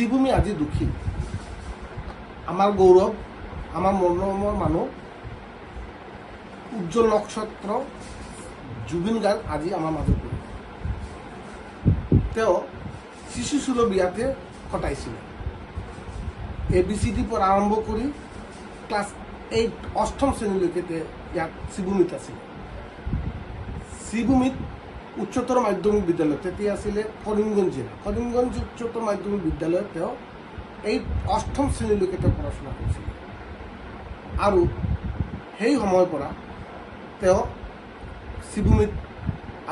শ্রীভূমি আজি দুখী। আমার গৌরব, আমার মনোরম মানুষ, উজ্জ্বল নক্ষত্র জুবিন গাৰ্গ আজি আমার মাজত নাই। শিশুসুলভ ইয়াতে কটাইছিল। ABCD পৰা আৰম্ভ কৰি ক্লাছ 8 অষ্টম শ্ৰেণীলৈকে ইয়াত শ্ৰীভূমিত আছিল। শ্ৰীভূমিত উচ্চতৰ মাধ্যমিক বিদ্যালয় তেতিয়া আছিলে কৰিমগঞ্জ জিলা। কৰিমগঞ্জ উচ্চতৰ মাধ্যমিক বিদ্যালয়ত তেওঁ এই অষ্টম শ্ৰেণীলৈকে তেওঁ পঢ়া-শুনা কৰিছিল। আৰু সেই সময়ৰ পৰা তেওঁ শ্ৰীভূমিত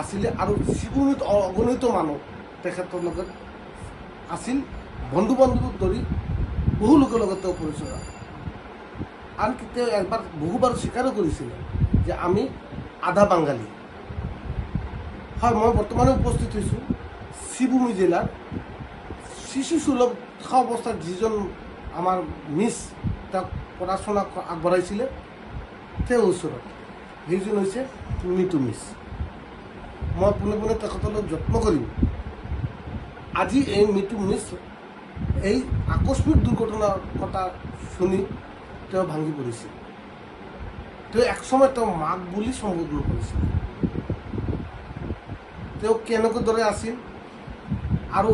আছিলে আৰু শ্ৰীভূমিত অগণিত মানুহ তেখেতৰ লগত আছিল। বন্ধু বান্ধৱক ধৰি বহু লোকৰ লগত তেওঁ পৰিচয় আছিল। আনকি তেওঁ একবাৰ বহুবাৰ স্বীকাৰো কৰিছিলে যে আমি আধা বাঙালী। হয়, মই বৰ্তমানে উপস্থিত হৈছোঁ শ্ৰীভূমি জিলাৰ শিশুসুলভ অৱস্থাত যিজন আমাৰ মিছ তেওঁক পঢ়া-শুনা আগবঢ়াইছিলে তেওঁৰ ওচৰত, সেইজন হৈছে মিটু মিছ। মই পোনে পোনে তেখেতলৈ যত্ন কৰিম। আজি এই মিটু মিছ এই আকস্মিক দুৰ্ঘটনাৰ কথা শুনি তেওঁ ভাঙি পৰিছিল। তেওঁ একসময় তেওঁ মাক বুলি সম্বোধন কৰিছিল। তেওঁ কেনেকৈ দৰে আছিল আৰু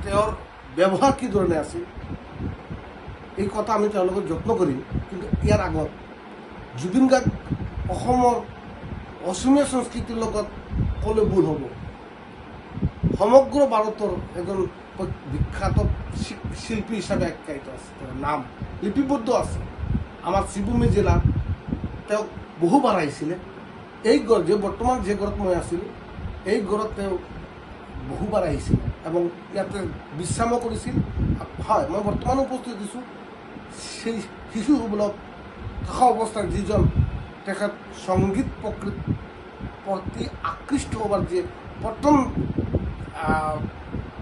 তেওঁৰ ব্যৱহাৰ কি ধৰণে আছিল, এই কথা আমি তেওঁৰ লগত যত্ন কৰিম। কিন্তু ইয়াৰ আগত জুবিন গাৰ্গ অসমৰ অসমীয়া সংস্কৃতিৰ লগত ক'লে ভুল হ'ব। সমগ্ৰ ভাৰতৰ এজন বিখ্যাত শিল্পী হিচাপে আখ্যায়িত আছে। তেওঁৰ নাম লিপিবদ্ধ আছে। আমাৰ শ্ৰীভূমি জিলাত তেওঁক বহুবাৰ আহিছিলে। এই ঘৰ যে বৰ্তমান যে ঘৰত মই আছিলোঁ, এই ঘৰত তেওঁ বহুবাৰ আহিছিল এবং ইয়াতে বিশ্ৰামো কৰিছিল। হয়, মই বৰ্তমান উপস্থিত দিছোঁ সেই শিশুসুলভ থকা অৱস্থাৰ যিজন তেখেত সংগীত প্ৰতি আকৃষ্ট হোৱাৰ যে প্ৰথম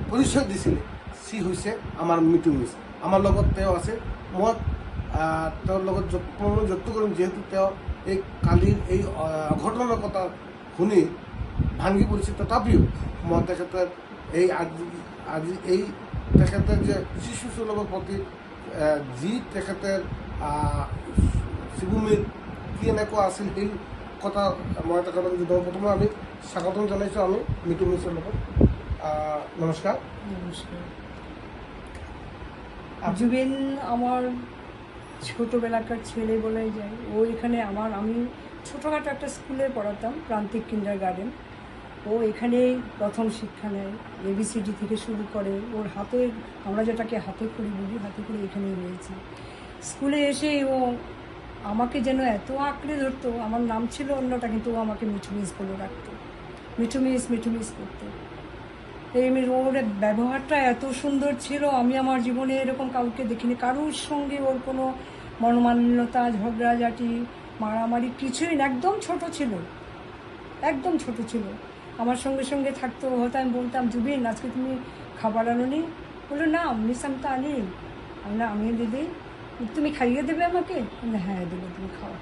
পৰিচয় দিছিলে, সি হৈছে আমাৰ মিটু মিছ। আমাৰ লগত তেওঁ আছে। মই তেওঁৰ লগত যত্ন কৰিম, যিহেতু তেওঁ এই কালিৰ এই অঘটনাৰ কথা শুনি ভাঙি পৰিছে। তথাপিও মই তেখেতৰ এই আজি এই তেখেতৰ যে শিশুসুলভৰ প্ৰতি যি তেখেতৰ শ্ৰীভূমিত কি এনেকুৱা আছিল, সেই কথা মই তেখেতক জনাওঁ। প্ৰথমে আমি স্বাগতম জনাইছোঁ আমি মিটু মিছৰ লগত। নমস্কার। নমস্কার। জুবিন আমার ছোটোবেলাকার ছেলে বলাই যায়। ও এখানে আমি ছোটোখাটো একটা স্কুলে পড়াতাম, প্রান্তিক কিন্ডার গার্ডেন। ও এখানেই প্রথম শিক্ষা নেয়। ABCD থেকে শুরু করে। ওর হাতে, আমরা যেটাকে হাতে খড়ি বলি, হাতে খড়ি এখানেই রয়েছে। স্কুলে এসে ও আমাকে যেন এত আঁকড়ে ধরতো। আমার নাম ছিল অন্যটা, কিন্তু ও আমাকে মিঠু মিস বলে রাখতো। মিঠু মিস করতো। এই ওর ব্যবহারটা এত সুন্দর ছিল, আমি আমার জীবনে এরকম কাউকে দেখিনি। কারোর সঙ্গে ওর কোনো মনোমালিন্যতা, ঝগড়াঝাটি, মারামারি কিছুই না। একদম ছোট ছিল, একদম ছোট ছিল। আমার সঙ্গে সঙ্গে থাকতো। হয়তো আমি বলতাম, জুবিন আজকে তুমি খাবার আনোনি? বললো না মিস, আমি তো আনি। আমি দিদি তুমি খাইয়ে দেবে আমাকে? হ্যাঁ দেবো, তুমি খাওয়া।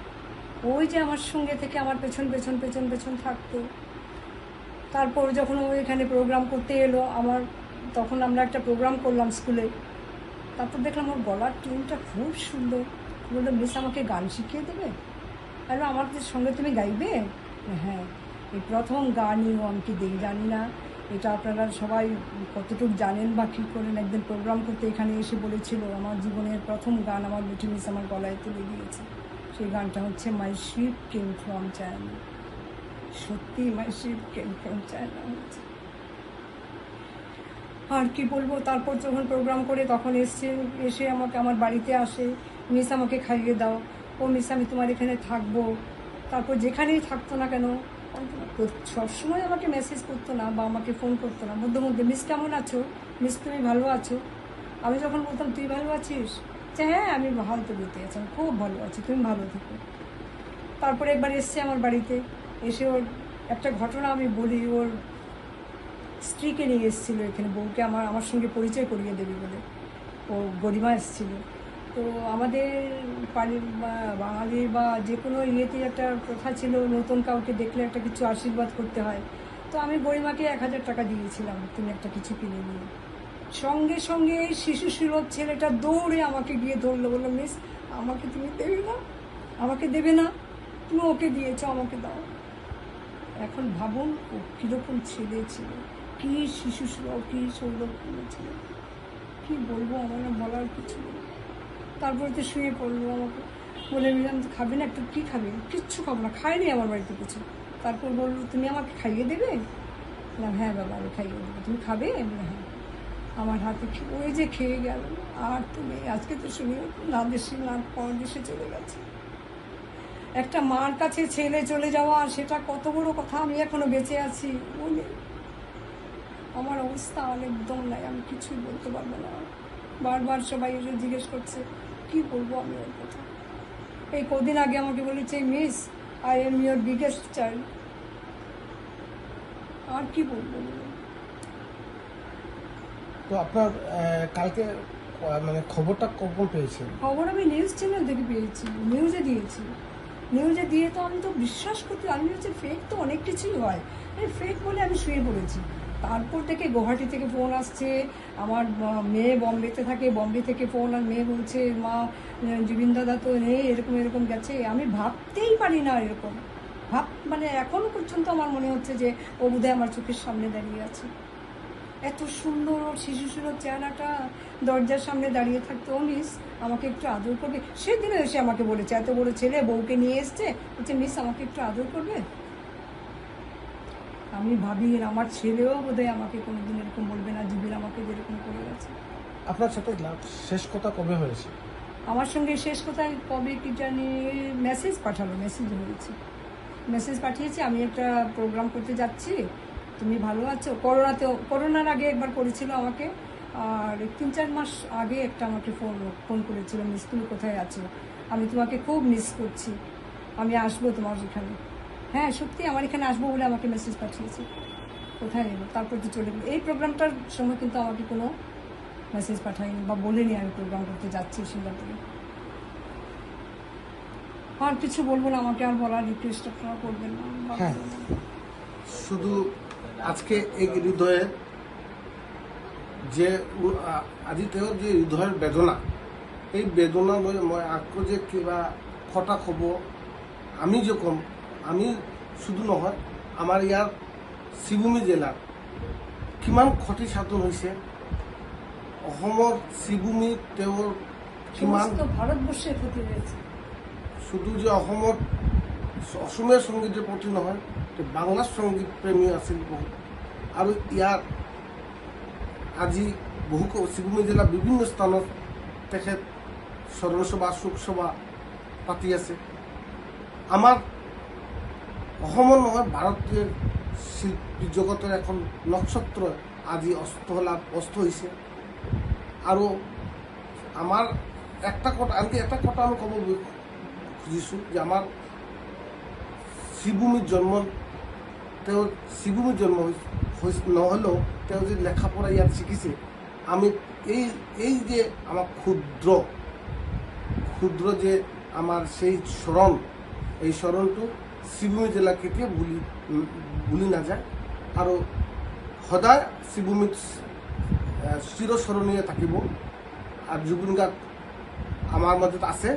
ওই যে আমার সঙ্গে থেকে আমার পেছন পেছন পেছন পেছন থাকতো। তারপর যখন ও এখানে প্রোগ্রাম করতে এলো, তখন আমরা একটা প্রোগ্রাম করলাম স্কুলে। তারপর দেখলাম ওর গলার টিউনটা খুব সুন্দর। বললো মিস আমাকে গান শিখিয়ে দেবে? আর আমাদের সঙ্গে তুমি গাইবে? হ্যাঁ। এই প্রথম গানই ও আমাকে দেই। জানি না এটা আপনারা সবাই কতটুকু জানেন বা কী করেন। একদিন প্রোগ্রাম করতে এখানে এসে বলেছিল, আমার জীবনের প্রথম গান আমার মিঠু মিস আমার গলায় তুলে দিয়েছে। সেই গানটা হচ্ছে মাই শিপ কেম ফ্রম চায়না। সত্যি মাই শিপ কেম ফ্রম চায়না হচ্ছে। আর কি বলবো। তারপর যখন প্রোগ্রাম করে তখন এসে আমাকে আমার বাড়িতে আসে, মিস আমাকে খাইয়ে দাও। ও মিস আমি তোমার এখানে থাকবো। তারপর যেখানেই থাকতো না কেন, সবসময় আমাকে মেসেজ করতো না বা আমাকে ফোন করতো না। মধ্যে মধ্যে মিস কেমন আছো, মিস তুমি ভালো আছো? আমি যখন বলতাম তুই ভালো আছিস, যে হ্যাঁ আমি ভালো তো বলতে আছি, আমি খুব ভালো আছি, তুমি ভালো থেকো। তারপরে একবার এসছে আমার বাড়িতে, এসে ওর একটা ঘটনা আমি বলি। ওর স্ত্রীকে নিয়ে এসেছিলো এখানে, বউকে আমার সঙ্গে পরিচয় করিয়ে দেবে বলে। ও গরিমা এসেছিল। তো আমাদের বাঙালির বা যে কোনো ইয়েতেই একটা প্রথা ছিল, নতুন কাউকে দেখলে একটা কিছু আশীর্বাদ করতে হয়। তো আমি গরিমাকে 1000 টাকা দিয়েছিলাম, তুমি একটা কিছু কিনে নিয়ে। সঙ্গে সঙ্গে এই শিশু সুলভ ছেলেটা দৌড়ে আমাকে গিয়ে ধরলো, বললো মিস আমাকে তুমি দেবে না, আমাকে দেবে না, তুমি ওকে দিয়েছো, আমাকে দাও। এখন ভাবুন ও কীরকম ছেলে ছিল, কী শিশু সুলভ, কী সৌলভ্য ছিল, কী বলবো, আমার না বলার কিছু নেই। তারপরে তো শুয়ে পড়লো, আমাকে বলে নিলাম তো খাবে না, একটু কী খাবে, কিচ্ছু খাবো না, খায়নি আমার বাড়িতে কিছু। তারপর বললো তুমি আমাকে খাইয়ে দেবে? বললাম হ্যাঁ বাবা আমি খাইয়ে দেবো, তুমি খাবে? বলে হ্যাঁ। আমার হাতে ওই যে খেয়ে গেল, আর তো নেই। আজকে তো শুনি না দেশে না পরদেশে চলে গেছে। একটা মার কাছে ছেলে চলে যাওয়া, সেটা কত বড় কথা। আমি এখনো বেঁচে আছি বলে আমার অবস্থা আর একদম নাই, আমি কিছুই বলতে পারবো না। বারবার সবাই এসে জিজ্ঞেস করছে কি বলবো আমি ওর কথা। এই কদিন আগে আমাকে বলেছে miss I am your biggest child. আর কি বলবো? তো আপনার কালকে মানে খবরটা কখন পেয়েছেন? খবর আমি নিউজ চ্যানেল থেকে পেয়েছি, নিউজে দিয়েছি। নিউজে দিয়ে তো আমি তো বিশ্বাস করতে, আমি হচ্ছে ফেক তো অনেক কিছুই হয়, ফেক বলে আমি শুয়ে পড়েছি। তারপর থেকে গুয়াহাটি থেকে ফোন আসছে, আমার মেয়ে বম্বেতে থাকে, বম্বে থেকে ফোন, আর মেয়ে বলছে মা জুবিন দাদা তো নেই, এরকম এরকম গেছে। আমি ভাবতেই পারি না এরকম, মানে এখনো পর্যন্ত আমার মনে হচ্ছে যে ও বোধহয় আমার চোখের সামনে দাঁড়িয়ে আছে। এত সুন্দর ওর শিশু সুন্দর চেহারাটা, দরজার সামনে দাঁড়িয়ে থাকতো, ও মিস আমাকে একটু আদর করবে। সেদিনও এসে আমাকে বলেছে, এত বড় ছেলে বউকে নিয়ে এসছে, বলছে মিস আমাকে একটু আদর করবে। আমি ভাবি আমার ছেলেও বোধহয় আমাকে কোনোদিন এরকম বলবে না, জুবিন আমাকে যেরকম করে গেছে। আপনার সাথে শেষ কথা কবে হয়েছে? আমার সঙ্গে শেষ কথায় কবে কি জানি মেসেজ পাঠালো, মেসেজ হয়েছে, মেসেজ পাঠিয়েছি আমি একটা প্রোগ্রাম করতে যাচ্ছি, তুমি ভালো আছো। করোনার আগে একবার করেছিল আমাকে, আর 3-4 মাস আগে একটা আমাকে ফোন করেছিল, মিস তুমি কোথায় আছো, আমি তোমাকে খুব মিস করছি, আমি আসবো তোমার এখানে। হ্যাঁ সত্যি আমার এখানে আসবো বলে আমাকে মেসেজ পাঠিয়েছে, কোথায় এলো। তারপর তো চলে গেলো। এই প্রোগ্রামটার সময় কিন্তু আমাকে কোনো মেসেজ পাঠায়নি বা বলেনি আমি প্রোগ্রাম করতে যাচ্ছি সিঙ্গাপুরে। আর কিছু বলবো না, আমাকে আর বলার রিকোয়েস্ট আপনারা করবেন না। হ্যাঁ, শুধু আজকে এই হৃদয়ের যে আজিতেও যে হৃদয়ের বেদনা, এই বেদনা লৈ মই আকৌ যে কিবা কথা ক'ব, আমি শুধু নহয় আমাৰ ইয়াৰ শ্ৰীভূমি জিলাত কিমান ক্ষতি সাধন হৈছে, অসমৰ শ্ৰীভূমি তেওঁৰ কিমান, ভারতবর্ষের ক্ষতি হয়েছে। শুধু যে অসমীয়া সংগীতের প্ৰতি নহয়, বাংলাৰ সংগীত প্ৰেমী আছিল বহুত। আৰু ইয়াত আজি বহু শ্ৰীভূমি জিলাৰ বিভিন্ন স্থানত তেখেত স্মৰণ সভা, শোকসভা পাতি আছে। আমাৰ অসমৰ নহয়, ভাৰতীয় শিল্পী জগতৰ এখন নক্ষত্ৰ আজি অস্ত হৈছে। আৰু আমাৰ আনকি এটা কথা আমি ক'ব খুজিছোঁ যে আমাৰ শ্ৰীভূমিত জন্ম নহ'লেও তেওঁ যে লেখাপঢ়া ইয়াত শিকিছে, আমি এই যে আমাৰ ক্ষুদ্ৰ যে আমাৰ সেই স্মৰণ, এই স্মৰণটো শ্ৰীভূমি জিলা কেতিয়াও ভুলি নাযায়। আৰু সদায় শ্ৰীভূমিত চিৰস্মৰণীয় থাকিব। আৰু জুবিন গাৰ্গ আমাৰ মাজত আছে।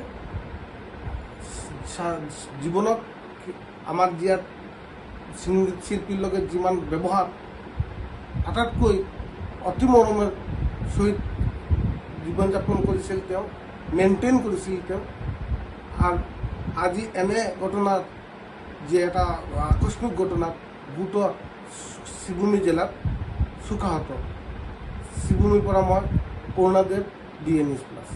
জীৱনত আমাৰ ইয়াত সংগীত শিল্পীৰ লগত যিমান ব্যৱহাৰ, আটাইতকৈ অতি মৰমেৰ সহিত জীৱন যাপন কৰিছিল তেওঁ, মেইনটেইন কৰিছিল তেওঁ। আৰু আজি এনে ঘটনাত, যে এটা আকস্মিক ঘটনাত গোটা শ্ৰীভূমি জিলাত চুকাহত। শ্ৰীভূমিৰ পৰা মই কৰুণাদেৱ, DA News Plus।